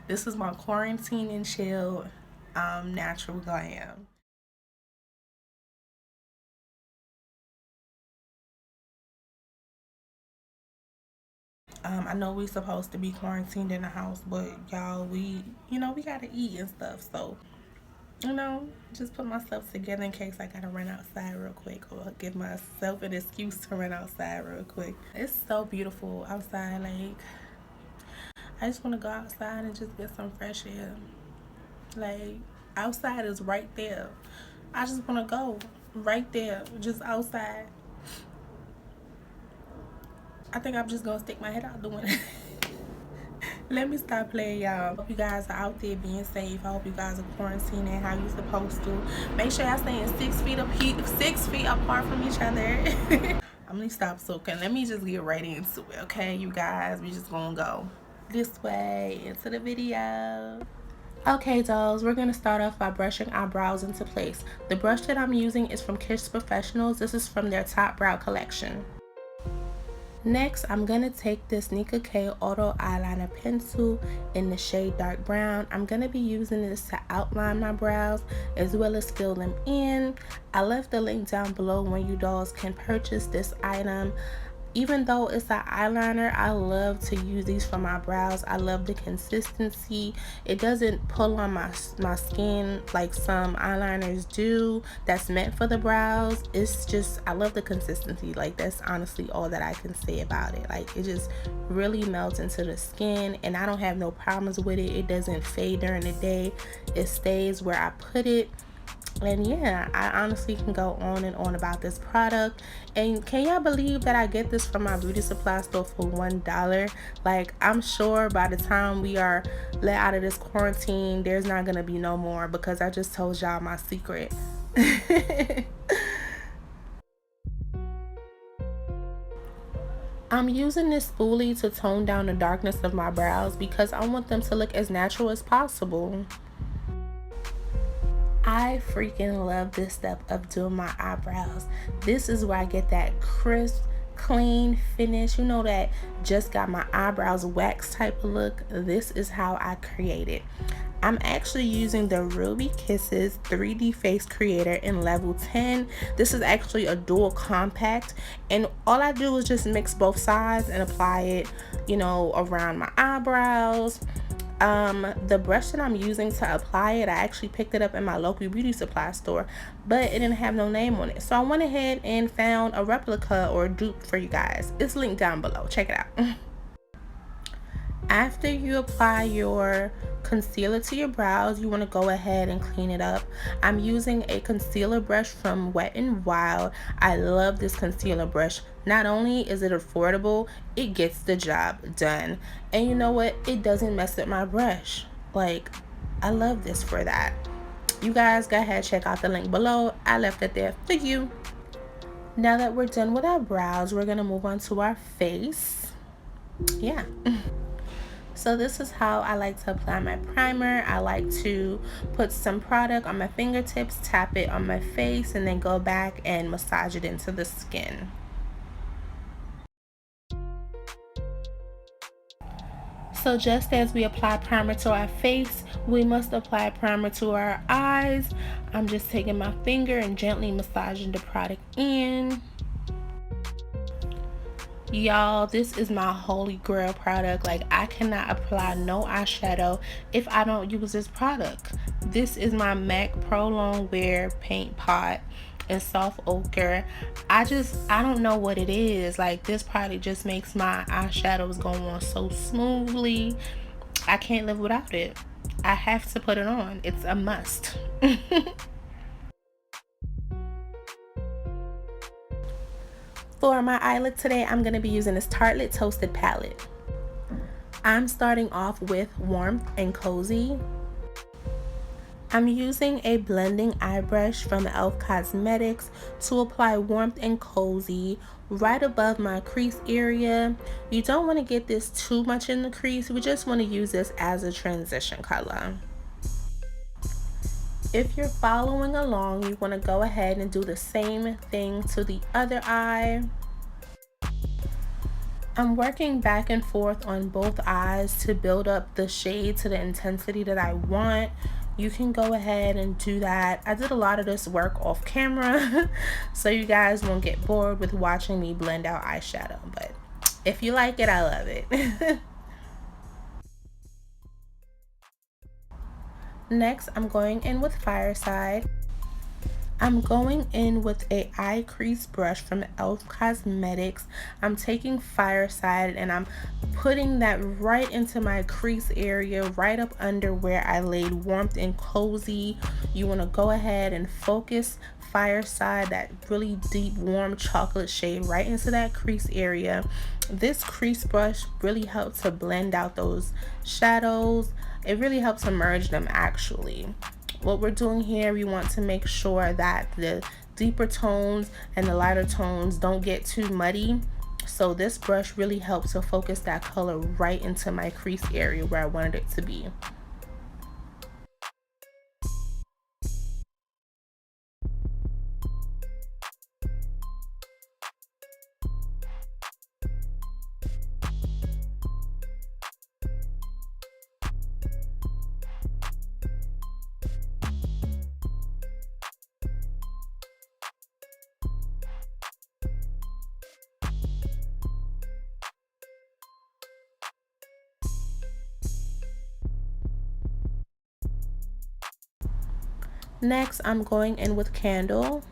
This is my quarantine and chill natural glam. I know we supposed to be quarantined in the house, but y'all, we gotta eat and stuff. So, just put myself together in case I gotta run outside real quick or give myself an excuse to run outside real quick. It's so beautiful outside. Like, I just want to go outside and just get some fresh air. Like, outside is right there. I just want to go right there, just outside. I think I'm just gonna stick my head out the window. Let me stop playing, y'all. Hope you guys are out there being safe. I hope you guys are quarantining how you supposed to. Make sure y'all staying 6 feet apart from each other. I'm gonna stop soaking. Let me just get right into it, okay, you guys? We just gonna go this way into the video. Okay, dolls, we're gonna start off by brushing our brows into place. The brush that I'm using is from Kiss Professionals. This is from their Top Brow collection. Next, I'm going to take this Nika K Auto Eyeliner Pencil in the shade Dark Brown. I'm going to be using this to outline my brows as well as fill them in. I left the link down below when you dolls can purchase this item. Even though it's an eyeliner, I love to use these for my brows. I love the consistency. It doesn't pull on my skin like some eyeliners do that's meant for the brows. It's just, I love the consistency. Like, that's honestly all that I can say about it. Like, it just really melts into the skin and I don't have no problems with it. It doesn't fade during the day. It stays where I put it. And yeah, I honestly can go on and on about this product. And can y'all believe that I get this from my beauty supply store for $1? Like, I'm sure by the time we are let out of this quarantine, there's not gonna be no more because I just told y'all my secret. I'm using this spoolie to tone down the darkness of my brows because I want them to look as natural as possible. I freaking love this step of doing my eyebrows. This is where I get that crisp, clean finish. You know, that just got my eyebrows waxed type of look. This is how I create it. I'm actually using the Ruby Kisses 3D Face Creator in level 10. This is actually a dual compact, and all I do is just mix both sides and apply it, around my eyebrows. The brush that I'm using to apply it, I actually picked it up in my local beauty supply store, but it didn't have no name on it. So I went ahead and found a replica or a dupe for you guys. It's linked down below. Check it out. After you apply your concealer to your brows, you want to go ahead and clean it up. I'm using a concealer brush from Wet n Wild. I love this concealer brush. Not only is it affordable, it gets the job done. And you know what? It doesn't mess with my brush. Like, I love this for that. You guys go ahead, check out the link below. I left it there for you. Now that we're done with our brows, we're going to move on to our face. Yeah. So this is how I like to apply my primer. I like to put some product on my fingertips, tap it on my face, and then go back and massage it into the skin. So just as we apply primer to our face, we must apply primer to our eyes. I'm just taking my finger and gently massaging the product in. Y'all, this is my holy grail product. Like, I cannot apply no eyeshadow if I don't use this product. This is my MAC Pro Long Wear Paint Pot in Soft Ochre. I don't know what it is. Like, this product just makes my eyeshadows go on so smoothly. I can't live without it. I have to put it on. It's a must. For my eye look today, I'm going to be using this Tartelette Toasted Palette. I'm starting off with Warmth and Cozy. I'm using a blending eye brush from e.l.f. Cosmetics to apply Warmth and Cozy right above my crease area. You don't want to get this too much in the crease. We just want to use this as a transition color. If you're following along, you want to go ahead and do the same thing to the other eye. I'm working back and forth on both eyes to build up the shade to the intensity that I want. You can go ahead and do that. I did a lot of this work off camera so you guys won't get bored with watching me blend out eyeshadow, but if you like it, I love it. Next, I'm going in with Fireside. I'm going in with a eye crease brush from e.l.f. Cosmetics. I'm taking Fireside and I'm putting that right into my crease area, right up under where I laid Warmth and Cozy. You want to go ahead and focus Fireside, that really deep warm chocolate shade, right into that crease area. This crease brush really helps to blend out those shadows. It really helps to merge them actually. What we're doing here, we want to make sure that the deeper tones and the lighter tones don't get too muddy. So this brush really helps to focus that color right into my crease area where I wanted it to be. Next, I'm going in with Candle.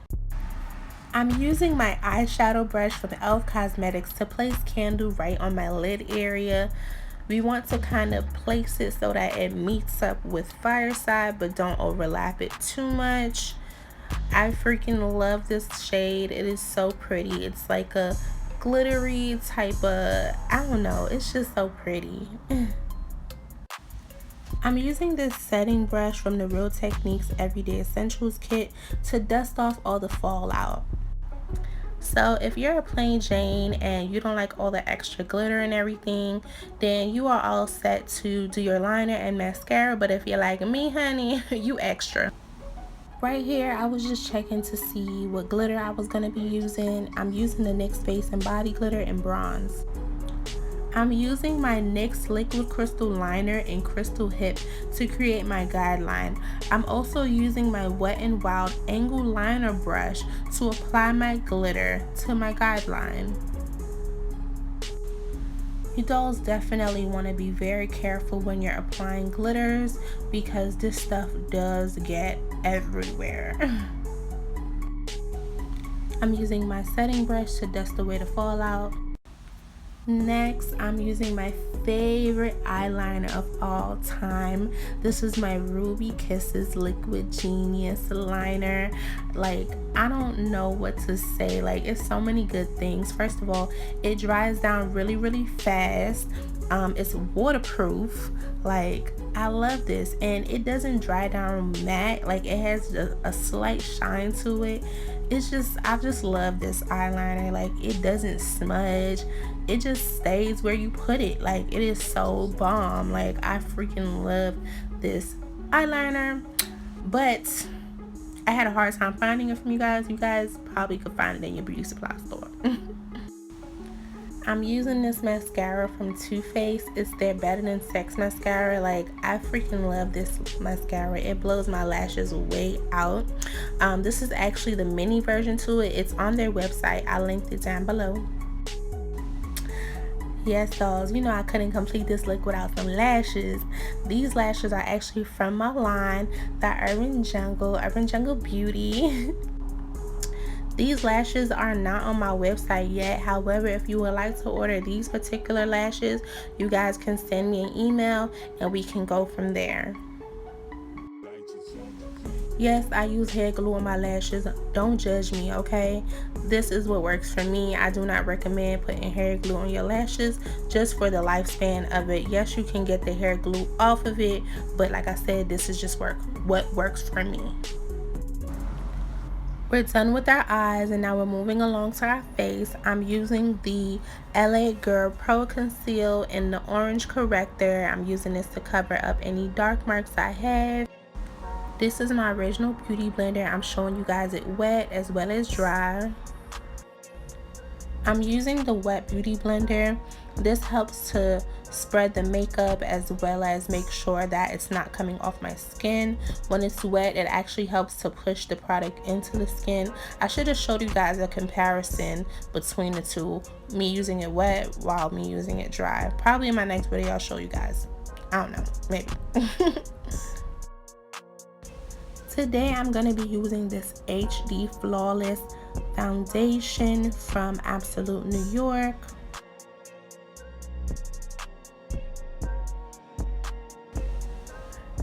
I'm using my eyeshadow brush from e.l.f. Cosmetics to place Candle right on my lid area. We want to kind of place it so that it meets up with Fireside, but don't overlap it too much. I freaking love this shade. It is so pretty. It's like a glittery type of, I don't know, it's just so pretty. I'm using this setting brush from the Real Techniques Everyday Essentials kit to dust off all the fallout. So if you're a plain Jane and you don't like all the extra glitter and everything, then you are all set to do your liner and mascara. But if you're like me, honey, you extra. Right here, I was just checking to see what glitter I was going to be using. I'm using the NYX Face and Body Glitter in bronze. I'm using my NYX Liquid Crystal Liner in Crystal Hip to create my guideline. I'm also using my Wet n Wild Angle Liner brush to apply my glitter to my guideline. You dolls definitely want to be very careful when you're applying glitters because this stuff does get everywhere. I'm using my setting brush to dust away the fallout. Next, I'm using my favorite eyeliner of all time. This is my Ruby Kisses Liquid Genius liner. Like, I don't know what to say. Like, it's so many good things. First of all, it dries down really fast. It's waterproof. Like, I love this, and it doesn't dry down matte. Like, it has a slight shine to it. It's just, I just love this eyeliner. Like, it doesn't smudge. It just stays where you put it. Like, it is so bomb. Like, I freaking love this eyeliner, but I had a hard time finding it from you guys. You guys probably could find it in your beauty supply store. I'm using this mascara from Too Faced. It's their Better Than Sex mascara. Like, I freaking love this mascara. It blows my lashes way out. This is actually the mini version to it. It's on their website. I linked it down below. Yes, dolls, you know I couldn't complete this look without some lashes. These lashes are actually from my line, the Urban Jungle Beauty. These lashes are not on my website yet. However, if you would like to order these particular lashes, you guys can send me an email and we can go from there. Yes, I use hair glue on my lashes. Don't judge me, okay? This is what works for me. I do not recommend putting hair glue on your lashes just for the lifespan of it. Yes, you can get the hair glue off of it, but like I said, this is just what works for me. We're done with our eyes and now we're moving along to our face. I'm using the LA Girl Pro Conceal in the orange corrector. I'm using this to cover up any dark marks I have. This is my original beauty blender. I'm showing you guys it wet as well as dry. I'm using the wet beauty blender. This helps to spread the makeup as well as make sure that it's not coming off my skin. When it's wet, it actually helps to push the product into the skin. I should have showed you guys a comparison between the two, me using it wet while me using it dry. Probably in my next video I'll show you guys. I don't know, maybe. Today I'm going to be using this HD Flawless foundation from Absolute New York.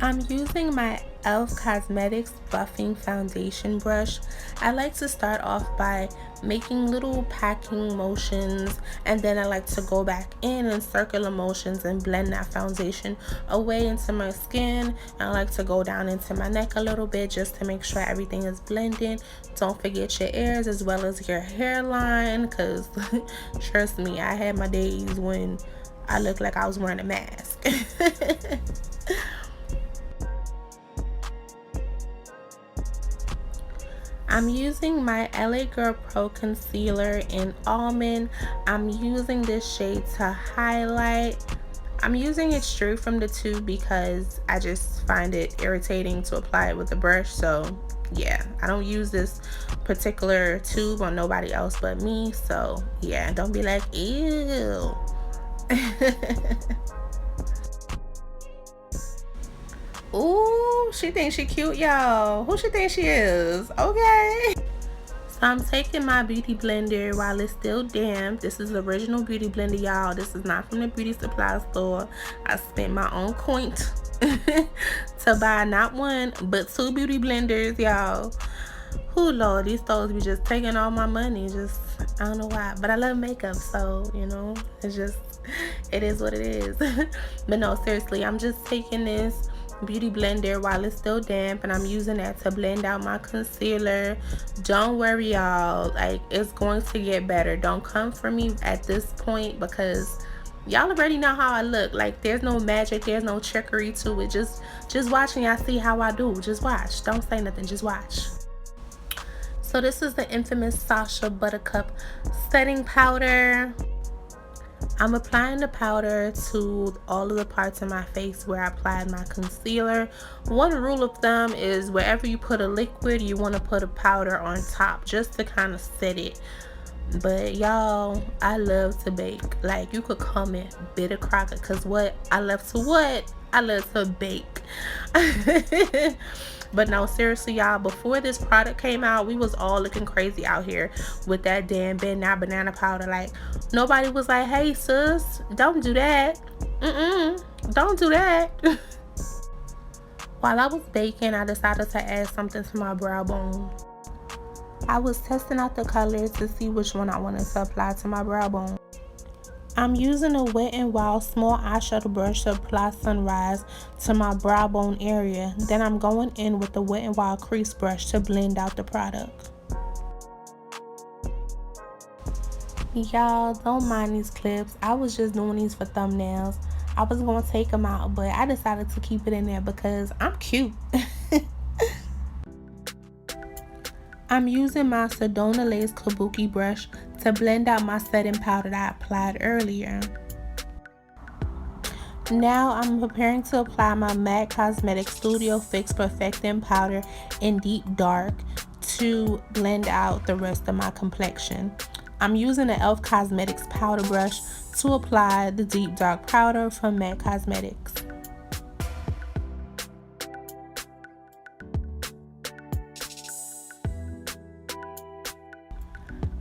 I'm using my e.l.f. Cosmetics buffing foundation brush. I like to start off by making little packing motions, and then I like to go back in circular motions and blend that foundation away into my skin. I like to go down into my neck a little bit just to make sure everything is blended. Don't forget your ears as well as your hairline, because trust me, I had my days when I looked like I was wearing a mask. I'm using my LA Girl Pro Concealer in Almond. I'm using this shade to highlight. I'm using it straight from the tube because I just find it irritating to apply it with a brush. So yeah, I don't use this particular tube on nobody else but me. So yeah, don't be like, ew. Ooh, she thinks she cute, y'all. Who she thinks she is? Okay. So I'm taking my beauty blender while it's still damp. This is the original beauty blender, y'all. This is not from the beauty supply store. I spent my own coin to buy not one, but 2 beauty blenders, y'all. Who, Lord, these stores be just taking all my money. Just, I don't know why. But I love makeup, so, you know, it's just, it is what it is. But no, seriously, I'm just taking this beauty blender while it's still damp, and I'm using that to blend out my concealer. Don't worry, y'all, like, it's going to get better. Don't come for me at this point because y'all already know how I look. Like, there's no magic, there's no trickery to it. Just watching y'all see how I do. Just watch, don't say nothing, just watch. So this is the infamous Sasha Buttercup setting powder. I'm applying the powder to all of the parts of my face where I applied my concealer. One rule of thumb is wherever you put a liquid, you want to put a powder on top just to kind of set it. But y'all, I love to bake. Like, you could comment Bitter Crocker, because what? I love to bake. But no, seriously, y'all, before this product came out, we was all looking crazy out here with that damn banana powder. Like, nobody was like, hey sis, don't do that. Don't do that. While I was baking, I decided to add something to my brow bone. I was testing out the colors to see which one I wanted to apply to my brow bone. I'm using a Wet n Wild small eyeshadow brush to apply Sunrise to my brow bone area. Then I'm going in with the Wet n Wild crease brush to blend out the product. Y'all, don't mind these clips. I was just doing these for thumbnails. I was going to take them out, but I decided to keep it in there because I'm cute. I'm using my Sedona Lace Kabuki brush to blend out my setting powder that I applied earlier. Now I'm preparing to apply my MAC Cosmetics Studio Fix Perfecting powder in Deep Dark to blend out the rest of my complexion. I'm using the e.l.f. Cosmetics powder brush to apply the Deep Dark powder from MAC Cosmetics.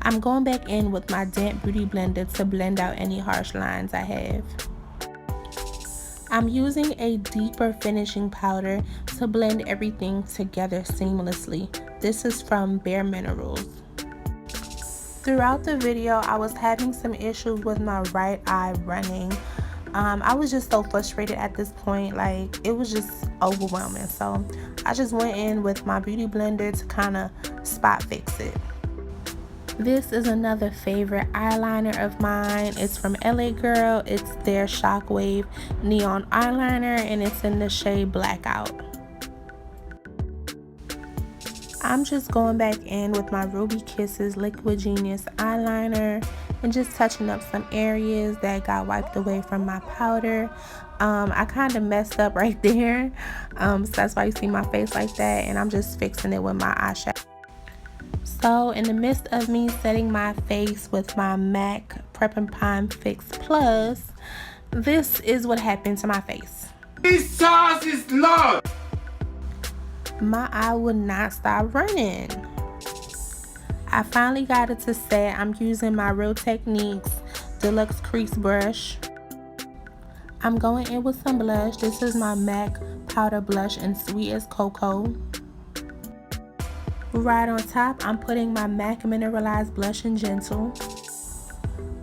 I'm going back in with my damp beauty blender to blend out any harsh lines I have. I'm using a deeper finishing powder to blend everything together seamlessly. This is from Bare Minerals. Throughout the video, I was having some issues with my right eye running. I was just so frustrated at this point, like it was just overwhelming. So I just went in with my beauty blender to kind of spot fix it. This is another favorite eyeliner of mine. It's from LA Girl. It's their Shockwave Neon Eyeliner, and it's in the shade Blackout. I'm just going back in with my Ruby Kisses Liquid Genius eyeliner, and just touching up some areas that got wiped away from my powder. I kind of messed up right there, so that's why you see my face like that, and I'm just fixing it with my eyeshadow. So in the midst of me setting my face with my MAC Prep and Prime Fix Plus, this is what happened to my face. This sauce is Lord. My eye would not stop running. I finally got it to set. I'm using my Real Techniques Deluxe Crease Brush. I'm going in with some blush. This is my MAC Powder Blush in Sweet as Cocoa. Right on top, I'm putting my MAC Mineralized Blush in Gentle.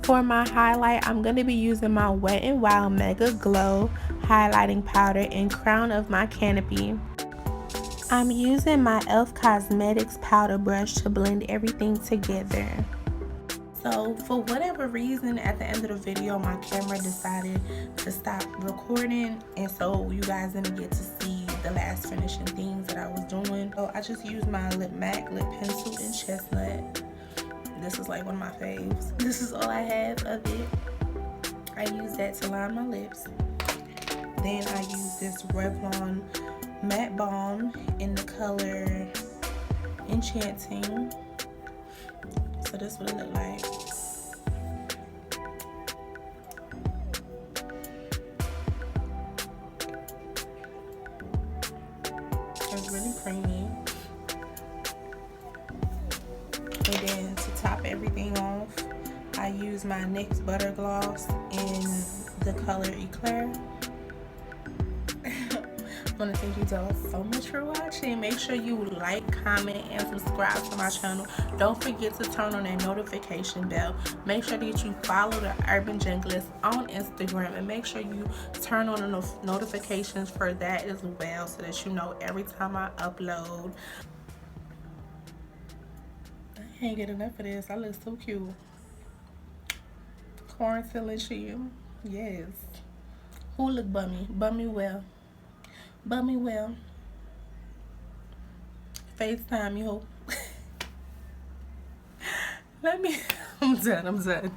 For my highlight, I'm going to be using my Wet n Wild Mega Glow highlighting powder in Crown of my Canopy. I'm using my e.l.f. Cosmetics powder brush to blend everything together. So for whatever reason, at the end of the video, my camera decided to stop recording, and so you guys didn't get to see the last finishing things that I was doing. So I just used my MAC lip pencil in Chestnut. This is like one of my faves. This is all I have of it. I use that to line my lips. Then I use this Revlon matte balm in the color Enchanting. So this is what it look like. It's really creamy. And then to top everything off, I use my NYX Butter Gloss in the color Eclair. I want to thank you all so much for watching. Make sure you like, comment, and subscribe to my channel. Don't forget to turn on that notification bell. Make sure that you follow the Urban Junglist on Instagram, and make sure you turn on the notifications for that as well, so that you know every time I upload. I can't get enough of this. I look so cute. Quarantineandchill. Yes. Who look bummy? Bummy well. Bummy well. FaceTime, you hope. I'm done.